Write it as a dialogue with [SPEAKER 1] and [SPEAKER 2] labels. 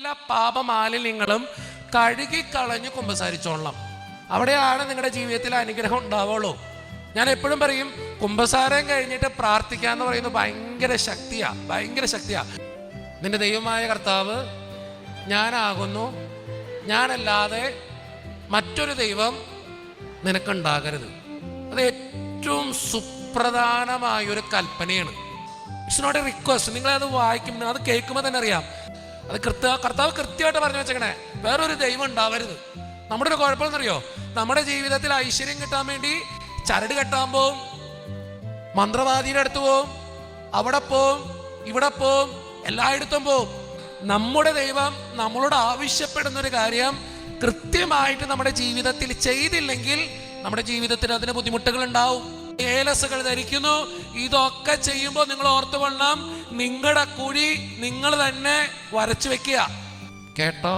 [SPEAKER 1] എല്ലാ പാപമാലിന്യങ്ങളും കഴുകിക്കളഞ്ഞ് കുമ്പസാരിച്ചോളണം. അവിടെയാണ് നിങ്ങളുടെ ജീവിതത്തിൽ അനുഗ്രഹം ഉണ്ടാവുള്ളൂ. ഞാൻ എപ്പോഴും പറയും, കുമ്പസാരം കഴിഞ്ഞിട്ട് പ്രാർത്ഥിക്കുക എന്ന് പറയുന്നത് ഭയങ്കര ശക്തിയാ. നിന്റെ ദൈവമായ കർത്താവ് ഞാനാകുന്നു, ഞാനല്ലാതെ മറ്റൊരു ദൈവം നിനക്കുണ്ടാകരുത്. അത് ഏറ്റവും സുപ്രധാനമായൊരു കൽപ്പനയാണ്. It's not a request. നിങ്ങളത് വായിക്കുമ്പോൾ, അത് കേൾക്കുമ്പോൾ തന്നെ അറിയാം, അത് കർത്താവ് കൃത്യമായിട്ട് പറഞ്ഞു വെച്ചേക്കണേ, വേറൊരു ദൈവം ഉണ്ടാവരുത്. നമ്മുടെ ഒരു കുഴപ്പമെന്നറിയോ, നമ്മുടെ ജീവിതത്തിൽ ഐശ്വര്യം കിട്ടാൻ വേണ്ടി ചരട് കെട്ടാൻ പോവും, മന്ത്രവാദിയുടെ അടുത്ത് പോവും, അവിടെ പോവും, ഇവിടെ പോവും, എല്ലായിടത്തും പോവും. നമ്മുടെ ദൈവം നമ്മളോട് ആവശ്യപ്പെടുന്ന ഒരു കാര്യം കൃത്യമായിട്ട് നമ്മുടെ ജീവിതത്തിൽ ചെയ്തില്ലെങ്കിൽ നമ്മുടെ ജീവിതത്തിൽ അതിന് ബുദ്ധിമുട്ടുകൾ ഉണ്ടാവും. ഏലസുകൾ ധരിക്കുന്നു. ഇതൊക്കെ ചെയ്യുമ്പോൾ നിങ്ങൾ ഓർത്തുകൊള്ളണം, നിങ്ങളുടെ കുഴി നിങ്ങൾ തന്നെ വരച്ചു വെക്കുക. കേട്ടോ?